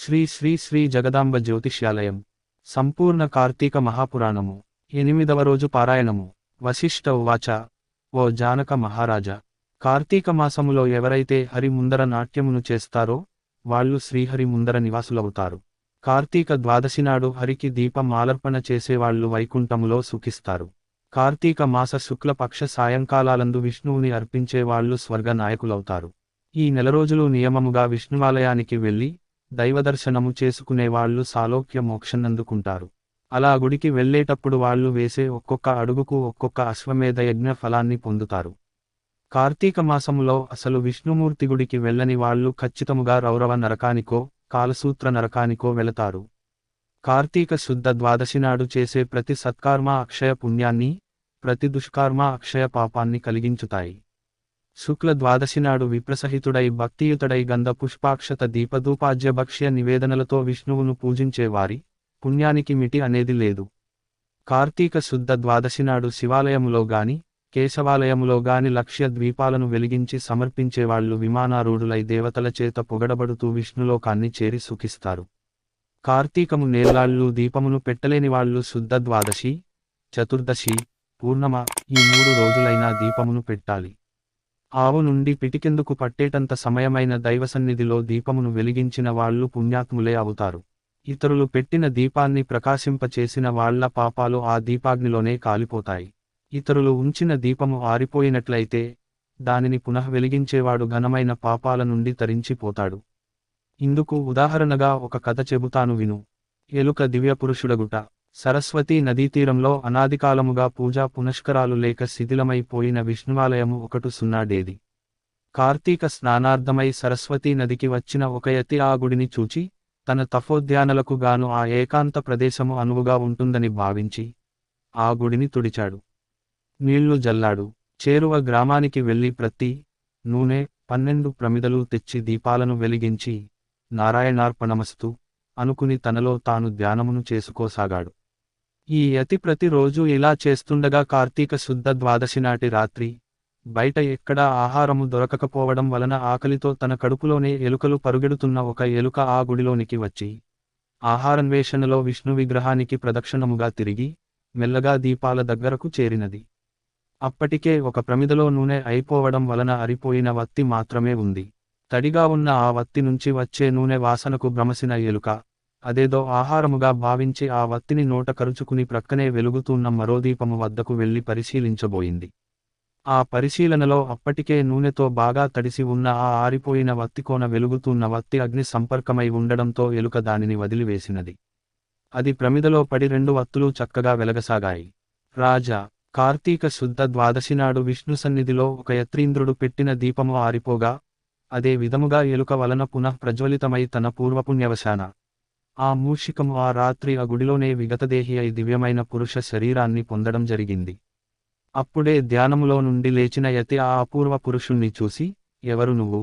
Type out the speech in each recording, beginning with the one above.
శ్రీ శ్రీ శ్రీ జగదాంబ జ్యోతిష్యాలయం సంపూర్ణ కార్తీక మహాపురాణము 8వ రోజు పారాయణము వశిష్ఠ ఉవాచ. ఓ జానక మహారాజా, కార్తీక మాసములో ఎవరైతే హరి ముందర నాట్యమును చేస్తారో వాళ్ళు శ్రీహరి ముందర నివాసులవుతారు. కార్తీక ద్వాదశి నాడు హరికి దీపం ఆలర్పణ చేసేవాళ్లు వైకుంఠములో సుఖిస్తారు. కార్తీక మాస శుక్లపక్ష సాయంకాలాలందు విష్ణువుని అర్పించే వాళ్ళు స్వర్గ నాయకులవుతారు. ఈ నెల రోజులు నియమముగా విష్ణువాలయానికి వెళ్లి దైవదర్శనము చేసుకునేవాళ్లు సాలోక్య మోక్షన్నందుకుంటారు. అలా గుడికి వెళ్లేటప్పుడు వాళ్ళు వేసే ఒక్కొక్క అడుగుకు ఒక్కొక్క అశ్వమేధ యజ్ఞ ఫలాన్ని పొందుతారు. కార్తీక మాసములో అసలు విష్ణుమూర్తి గుడికి వెళ్ళని వాళ్ళు ఖచ్చితముగా రౌరవ నరకానికో కాలసూత్ర నరకానికో వెళతారు. కార్తీక శుద్ధ ద్వాదశి నాడు చేసే ప్రతి సత్కర్మ అక్షయ పుణ్యాన్ని, ప్రతి దుష్కర్మ అక్షయ పాపాన్ని కలిగించుతాయి. శుక్ల ద్వాదశి నాడు విప్రసహితుడై భక్తియుతుడై గంధ పుష్పాక్షత దీపధూపాజ్య భక్ష్య నివేదనలతో విష్ణువును పూజించేవారి పుణ్యానికి మిటి అనేది లేదు. కార్తీక శుద్ధ ద్వాదశి నాడు శివాలయములో గాని కేశవాలయములో గాని లక్ష్య ద్వీపాలను వెలిగించి సమర్పించేవాళ్లు విమానారూఢులై దేవతల చేత పొగడబడుతూ విష్ణులోకాన్ని చేరి సుఖిస్తారు. కార్తీకము నేలాళ్ళు దీపమును పెట్టలేనివాళ్లు శుద్ధ ద్వాదశి, చతుర్దశి, పూర్ణమ ఈ 3 రోజులైనా దీపమును పెట్టాలి. ఆవు నుండి పిటికెందుకు పట్టేటంత సమయమైన దైవసన్నిధిలో దీపమును వెలిగించిన వాళ్ళు పుణ్యాత్ములే అవుతారు. ఇతరులు పెట్టిన దీపాన్ని ప్రకాశింపచేసిన వాళ్ల పాపాలు ఆ దీపాగ్నిలోనే కాలిపోతాయి. ఇతరులు ఉంచిన దీపము ఆరిపోయినట్లయితే దానిని పునః వెలిగించేవాడు ఘనమైన పాపాల నుండి తరించిపోతాడు. ఇందుకు ఉదాహరణగా ఒక కథ చెబుతాను విను. ఎలుక దివ్యపురుషుడగుట. సరస్వతీ నదీతీరంలో అనాదికాలముగా పూజా పునష్కరాలు లేక శిథిలమైపోయిన విష్ణువాలయము ఒకటుసున్నాడేది. కార్తీక స్నానార్థమై సరస్వతీ నదికి వచ్చిన ఒక యతి ఆ గుడిని చూచి తన తపోధ్యానలకు గాను ఆ ఏకాంత ప్రదేశము అనువుగా ఉంటుందని భావించి ఆ గుడిని తుడిచాడు. నీళ్లు జల్లాడు. చేరువ గ్రామానికి వెళ్లి ప్రతి నూనె 12 ప్రమిదలు తెచ్చి దీపాలను వెలిగించి నారాయణార్పణమస్తు అనుకుని తనలో తాను ధ్యానమును చేసుకోసాగాడు. ఈ యతి ప్రతిరోజు ఇలా చేస్తుండగా కార్తీక శుద్ధ ద్వాదశి నాటి రాత్రి బయట ఎక్కడా ఆహారము దొరకకపోవడం వలన ఆకలితో తన కడుపులోనే ఎలుకలు పరుగెడుతున్న ఒక ఎలుక ఆ గుడిలోనికి వచ్చి ఆహారన్వేషణలో విష్ణు విగ్రహానికి ప్రదక్షిణముగా తిరిగి మెల్లగా దీపాల దగ్గరకు చేరినది. అప్పటికే ఒక ప్రమిదలో నూనె అయిపోవడం వలన అరిపోయిన వత్తి మాత్రమే ఉంది. తడిగా ఉన్న ఆ వత్తి నుంచి వచ్చే నూనె వాసనకు భ్రమసిన ఎలుక అదేదో ఆహారముగా భావించి ఆ వత్తిని నోట కరుచుకుని ప్రక్కనే వెలుగుతున్న మరో దీపము వద్దకు వెళ్లి పరిశీలించబోయింది. ఆ పరిశీలనలో అప్పటికే నూనెతో బాగా తడిసి ఉన్న ఆ ఆరిపోయిన వత్తికోన వెలుగుతున్న వత్తి అగ్ని సంపర్కమై ఉండడంతో ఎలుక దానిని వదిలివేసినది. అది ప్రమిదలో పడి 2 వత్తులు చక్కగా వెలగసాగాయి. రాజా, కార్తీక శుద్ధ ద్వాదశి నాడు విష్ణు సన్నిధిలో ఒక యత్రీంద్రుడు పెట్టిన దీపము ఆరిపోగా అదే విధముగా ఎలుక వలన పునః ప్రజ్వలితమై తన పూర్వపుణ్యవశాన ఆ మూషికము ఆ రాత్రి ఆ గుడిలోనే విగతదేహి అయి దివ్యమైన పురుష శరీరాన్ని పొందడం జరిగింది. అప్పుడే ధ్యానములో నుండి లేచిన యతి ఆ అపూర్వ పురుషుణ్ణి చూసి, ఎవరు నువ్వు?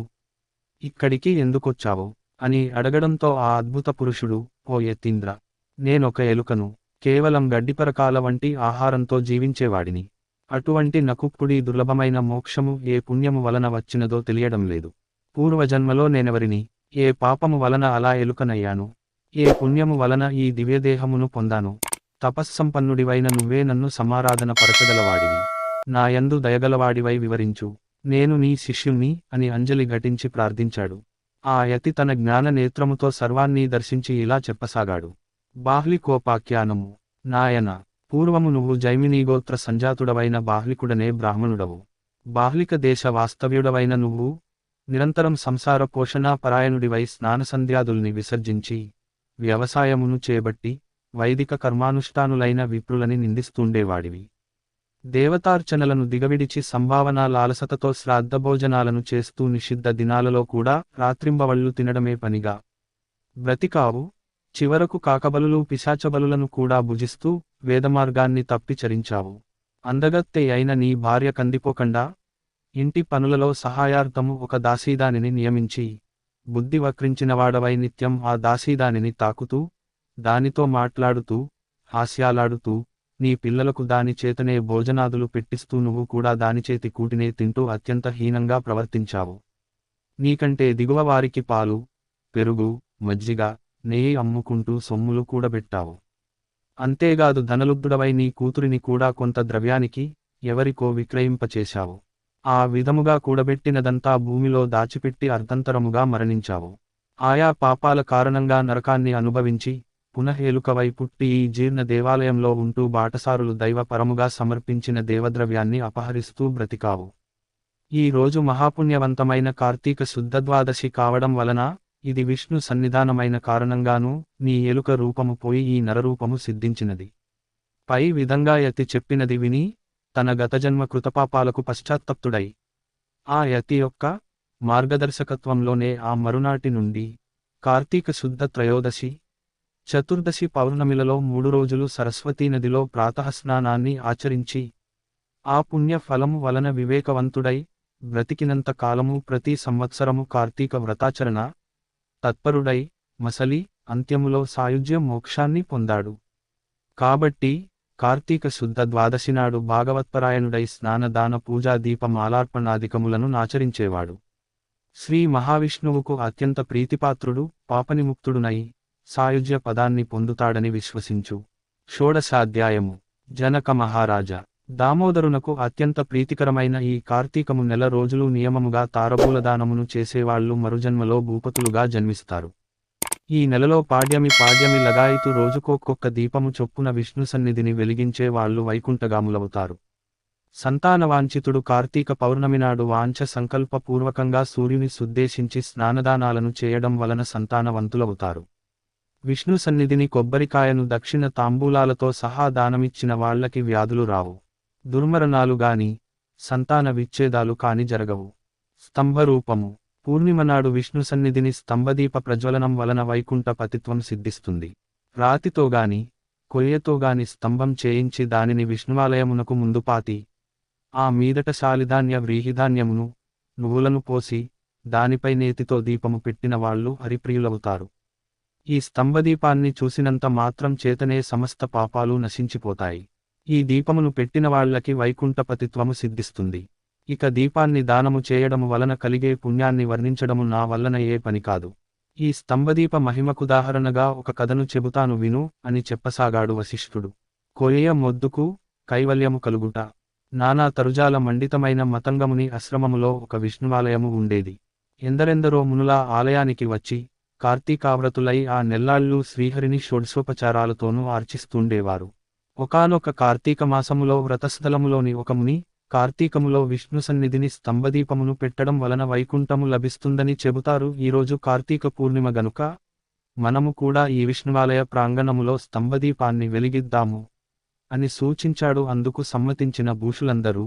ఇక్కడికి ఎందుకొచ్చావు? అని అడగడంతో ఆ అద్భుత పురుషుడు, ఓ యతీంద్ర, నేనొక ఎలుకను, కేవలం గడ్డిపరకాల వంటి ఆహారంతో జీవించేవాడిని. అటువంటి నకుప్పుడి దుర్లభమైన మోక్షము ఏ పుణ్యము వలన వచ్చినదో తెలియడం లేదు. పూర్వజన్మలో నేనెవరిని, ఏ పాపము వలన అలా ఎలుకనయ్యాను, ఏ పుణ్యము వలన ఈ దివ్యదేహమును పొందాను? తపస్సంపన్నుడివైన నువ్వే నన్ను సమారాధన పరచగలవాడివి. నా యందు దయగలవాడివై వివరించు, నేను నీ శిష్యుణ్ణి అని అంజలి ఘటించి ప్రార్థించాడు. ఆ యతి తన జ్ఞాన నేత్రముతో సర్వాన్నీ దర్శించి ఇలా చెప్పసాగాడు. బాహ్లికోపాఖ్యానము. నాయన, పూర్వము నువ్వు జైమినీగోత్ర సంజాతుడవైన బాహ్లికుడనే బ్రాహ్మణుడవు. బాహ్లిక దేశ వాస్తవ్యుడవైన నువ్వు నిరంతరం సంసార పోషణా పరాయణుడివై స్నానసంధ్యాదుల్ని విసర్జించి వ్యవసాయమును చేబట్టి వైదిక కర్మానుష్ఠానులైన విప్రులని నిందిస్తుండేవాడివి. దేవతార్చనలను దిగవిడిచి సంభావనా లాలసతతో శ్రాద్ధభోజనాలను చేస్తూ నిషిద్ధ దినాలలో కూడా రాత్రింబవళ్లు తినడమే పనిగా బ్రతికావు. చివరకు కాకబలులు పిశాచబలులను కూడా భుజిస్తూ వేదమార్గాన్ని తప్పి చరించావు. అందగత్తె అయిన నీ భార్య కందిపోకుండా ఇంటి పనులలో సహాయార్థము ఒక దాసీదానిని నియమించి బుద్ధి వక్రించినవాడవై నిత్యం ఆ దాసీదానిని తాకుతూ దానితో మాట్లాడుతూ హాస్యాలాడుతూ నీ పిల్లలకు దాని చేతనే భోజనాదులు పెట్టిస్తూ నువ్వు కూడా దానిచేతి కూటినే తింటూ అత్యంత హీనంగా ప్రవర్తించావు. నీకంటే దిగువ వారికి పాలు, పెరుగు, మజ్జిగ, నెయ్యి అమ్ముకుంటూ సొమ్ములు కూడబెట్టావు. అంతేగాదు ధనలుబ్ధుడవై నీ కూతురిని కూడా కొంత ద్రవ్యానికి ఎవరికో విక్రయింపచేశావు. ఆ విధముగా కూడబెట్టినదంతా భూమిలో దాచిపెట్టి అర్ధంతరముగా మరణించావు. ఆయా పాపాల కారణంగా నరకాన్ని అనుభవించి పునఃఎలుకవై పుట్టి ఈ జీర్ణ దేవాలయంలో ఉంటూ బాటసారులు దైవపరముగా సమర్పించిన దేవద్రవ్యాన్ని అపహరిస్తూ బ్రతికావు. ఈ రోజు మహాపుణ్యవంతమైన కార్తీక శుద్ధ ద్వాదశి కావడం వలన ఇది విష్ణు సన్నిధానమైన కారణంగానూ నీ ఎలుక రూపము పోయి ఈ నరరూపము సిద్ధించినది. పై విధంగా యతి చెప్పినది విని తన గతజన్మ కృతపాపాలకు పశ్చాత్తప్తుడై ఆ యతి యొక్క మార్గదర్శకత్వంలోనే ఆ మరునాటి నుండి కార్తీక శుద్ధ త్రయోదశి చతుర్దశి పౌర్ణమిలలో 3 రోజులు సరస్వతీనదిలో ప్రాతఃస్నానాన్ని ఆచరించి ఆ పుణ్య ఫలము వలన వివేకవంతుడై బ్రతికినంత కాలము ప్రతి సంవత్సరము కార్తీక వ్రతాచరణ తత్పరుడై మసలి అంత్యములో సాయుజ్య మోక్షాన్ని పొందాడు. కాబట్టి కార్తీక శుద్ధ ద్వాదశినాడు భాగవత్పరాయణుడై స్నానదాన పూజా దీపమాలార్పణాదికములను నాచరించేవాడు. శ్రీ మహావిష్ణువుకు అత్యంత ప్రీతిపాత్రుడు పాపనిముక్తుడునై సాయుజ్య పదాన్ని పొందుతాడని విశ్వసించు. షోడశాధ్యాయము. జనక మహారాజా దామోదరునకు అత్యంత ప్రీతికరమైన ఈ కార్తీకము నెల రోజులు నియమముగా తారబూలదానమును చేసేవాళ్లు మరుజన్మలో భూపతులుగా జన్మిస్తారు. ఈ నెలలో పాడ్యమి లగాయితు రోజుకొక్కొక్క దీపము చొప్పున విష్ణు సన్నిధిని వెలిగించే వాళ్ళు వైకుంఠగాములవుతారు. సంతానవాంఛితుడు కార్తీక పౌర్ణమినాడు వాంఛ సంకల్పపూర్వకంగా సూర్యుని సుద్దేశించి స్నానదానాలను చేయడం వలన సంతానవంతులవుతారు. విష్ణు సన్నిధిని కొబ్బరికాయను దక్షిణ తాంబూలాలతో సహా దానమిచ్చిన వాళ్లకి వ్యాధులు రావు, దుర్మరణాలు గాని సంతాన విచ్ఛేదాలు కాని జరగవు. స్తంభరూపము. పూర్ణిమనాడు విష్ణు సన్నిధిని స్తంభదీప ప్రజ్వలనం వలన వైకుంఠ పతిత్వం సిద్ధిస్తుంది. రాతితోగాని కొయ్యతోగాని స్తంభం చేయించి దానిని విష్ణువాలయమునకు ముందు పాతి ఆ మీదట శాలిధాన్య వ్రీహిధాన్యమును నువ్వులను పోసి దానిపై నేతితో దీపము పెట్టిన వాళ్ళు హరిప్రియులవుతారు. ఈ స్తంభదీపాన్ని చూసినంత మాత్రం చేతనే సమస్త పాపాలు నశించిపోతాయి. ఈ దీపమును పెట్టిన వాళ్లకి వైకుంఠపతిత్వము సిద్ధిస్తుంది. ఇక దీపాన్ని దానము చేయడము వలన కలిగే పుణ్యాన్ని వర్ణించడము నా వల్లన ఏ పని కాదు. ఈ స్తంభదీప మహిమకుదాహరణగా ఒక కథను చెబుతాను విను అని చెప్పసాగాడు వశిష్ఠుడు. కొయ్య మొద్దుకు కైవల్యము కలుగుట. నానా తరుజాల మండితమైన మతంగముని ఆశ్రమములో ఒక విష్ణువాలయము ఉండేది. ఎందరెందరో మునుల ఆలయానికి వచ్చి కార్తీకావ్రతులై ఆ నెల్లాళ్ళు శ్రీహరిని షోడశోపచారాలతోనూ ఆర్చిస్తుండేవారు. ఒకానొక కార్తీక మాసములో వ్రతస్థలములోని ఒక ముని కార్తీకములో విష్ణు సన్నిధిని స్తంభదీపమును పెట్టడం వలన వైకుంఠము లభిస్తుందని చెబుతారు. ఈరోజు కార్తీక పూర్ణిమ గనుక మనము కూడా ఈ విష్ణువాలయ ప్రాంగణములో స్తంభదీపాన్ని వెలిగిద్దాము అని సూచించాడు. అందుకు సమ్మతించిన భూషులందరూ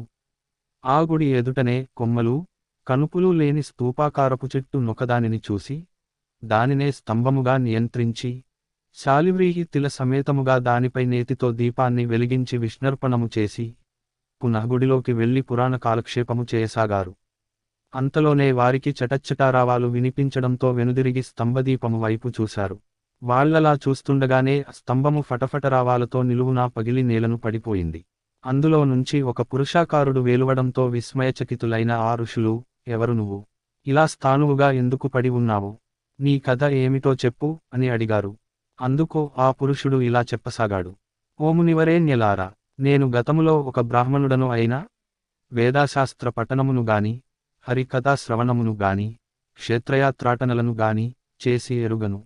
ఆ గుడి ఎదుటనే కొమ్మలు కనుపులు లేని స్తూపాకారపు చెట్టు నొకదానిని చూసి దానినే స్తంభముగా నియంత్రించి శాలివ్రీహి తిల సమేతముగా దానిపై నేతితో దీపాన్ని వెలిగించి విష్ణర్పణము చేసి పునఃగుడిలోకి వెళ్లి పురాణ కాలక్షేపము చేయసాగారు. అంతలోనే వారికి చటచ్చటారావాలు వినిపించడంతో వెనుదిరిగి స్తంభదీపము వైపు చూశారు. వాళ్లలా చూస్తుండగానే స్తంభము ఫటఫటరావాలతో నిలువునా పగిలి నేలను పడిపోయింది. అందులో నుంచి ఒక పురుషాకారుడు వేలువడంతో విస్మయచకితులైన ఆ ఋషులు, ఎవరు నువ్వు? ఇలా స్థాణువుగా ఎందుకు పడి ఉన్నావు? నీ కథ ఏమిటో చెప్పు అని అడిగారు. అందుకు ఆ పురుషుడు ఇలా చెప్పసాగాడు. ఓ మునివరేణ్యలారా, నేను గతములో ఒక బ్రాహ్మణుడను అయినా వేదాశాస్త్ర పఠనమును గాని హరికథా శ్రవణమును గాని క్షేత్రయాత్రాటనలను గాని చేసి ఎరుగను.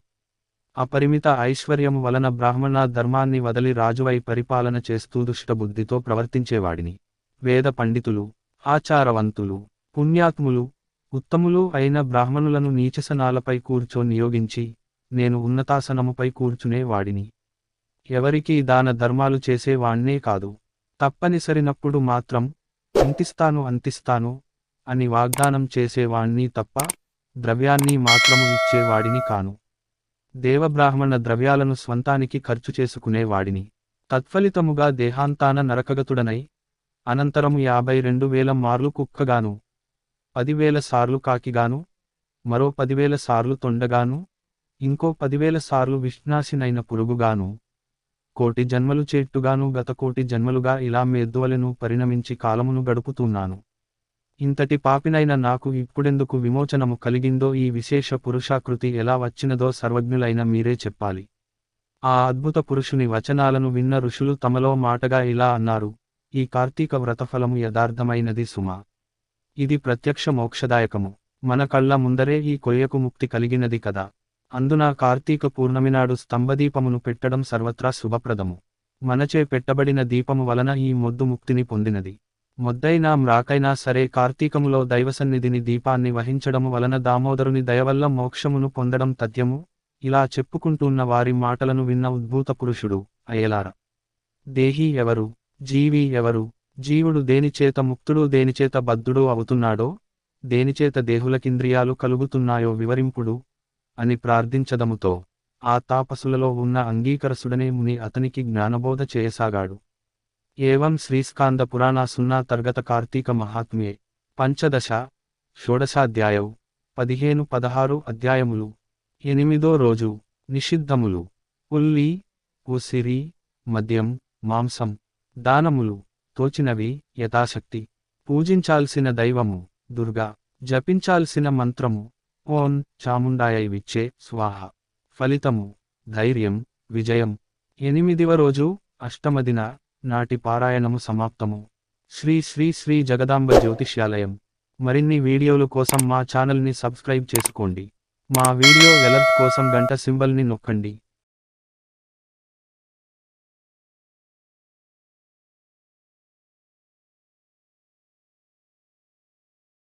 అపరిమిత ఐశ్వర్యము వలన బ్రాహ్మణ ధర్మాన్ని వదలి రాజువై పరిపాలన చేస్తూ దుష్టబుద్ధితో ప్రవర్తించేవాడిని. వేద పండితులు, ఆచారవంతులు, పుణ్యాత్ములు, ఉత్తములు అయిన బ్రాహ్మణులను నీచసనాలపై కూర్చో నియోగించి నేను ఉన్నతాసనముపై కూర్చునే వాడిని. ఎవరికీ దాన ధర్మాలు చేసేవాణ్ణే కాదు, తప్పనిసరినప్పుడు మాత్రం అంతిస్తాను అని వాగ్దానం చేసేవాణ్ణి తప్ప ద్రవ్యాన్ని మాత్రము ఇచ్చేవాడిని కాను. దేవబ్రాహ్మణ ద్రవ్యాలను స్వంతానికి ఖర్చు చేసుకునేవాడిని. తత్ఫలితముగా దేహాంతాన నరకగతుడనై అనంతరము 52,000 మార్లు కుక్కగాను, 10,000 సార్లు కాకిగాను, మరో 10,000 సార్లు తొండగాను, ఇంకో 10,000 సార్లు విష్ణాసినైన పురుగుగాను, 1,000,000 జన్మలు చేట్టుగాను గత 1,000,000 జన్మలుగా ఇలా మేద్దువలెను పరిణమించి కాలమును గడుపుతున్నాను. ఇంతటి పాపినైన నాకు ఇప్పుడెందుకు విమోచనము కలిగిందో ఈ విశేష పురుషాకృతి ఎలా వచ్చినదో సర్వజ్ఞులైన మీరే చెప్పాలి. ఆ అద్భుత పురుషుని వచనాలను విన్న ఋషులు తమలో మాటగా ఇలా అన్నారు, ఈ కార్తీక వ్రతఫలము యథార్థమైనది సుమా. ఇది ప్రత్యక్ష మోక్షదాయకము. మన కళ్ళ ముందరే ఈ కొయ్యకు ముక్తి కలిగినది కదా. అందున కార్తీక పూర్ణమినాడు స్తంభదీపమును పెట్టడం సర్వత్రా శుభప్రదము. మనచే పెట్టబడిన దీపము వలన ఈ మొద్దు ముక్తిని పొందినది. మొద్దైనా మ్రాకైనా సరే కార్తీకములో దైవసన్నిధిని దీపాన్ని వహించడము వలన దామోదరుని దయవల్ల మోక్షమును పొందడం తథ్యము. ఇలా చెప్పుకుంటున్న వారి మాటలను విన్న ఉద్భూత పురుషుడు, అయ్యలార, దేహి ఎవరు, జీవి ఎవరు, జీవుడు దేనిచేత ముక్తుడు దేనిచేత బద్ధుడు అవుతున్నాడో, దేనిచేత దేహులకింద్రియాలు కలుగుతున్నాయో వివరింపుడు అని ప్రార్థించదముతో ఆ తాపసులలో ఉన్న అంగీకరసుడనే ముని అతనికి జ్ఞానబోధ చేయసాగాడు. ఏవం శ్రీస్కాంద పురాణ సున్నా తర్గత కార్తీక మహాత్మ్యే పంచదశ షోడశాధ్యాయౌ 15-16 అధ్యాయములు. 8వ రోజు. నిషిద్ధములు. ఉల్లి, ఉసిరి, మద్యం, మాంసం, దానములు, తోచినవి యథాశక్తి. పూజించాల్సిన దైవము దుర్గా. జపించాల్సిన మంత్రము ఓం చాముండాయై విచ్చే స్వాహ. ఫలితము ధైర్యం, విజయం. 8వ రోజు. అష్టమదిన నాటి పారాయణము సమాప్తము. శ్రీ శ్రీ శ్రీ జగదాంబ జ్యోతిష్యాలయం. మరిన్ని వీడియోలు కోసం మా ఛానల్ని సబ్స్క్రైబ్ చేసుకోండి. మా వీడియో అలర్ట్ కోసం గంట సింబల్ని నొక్కండి.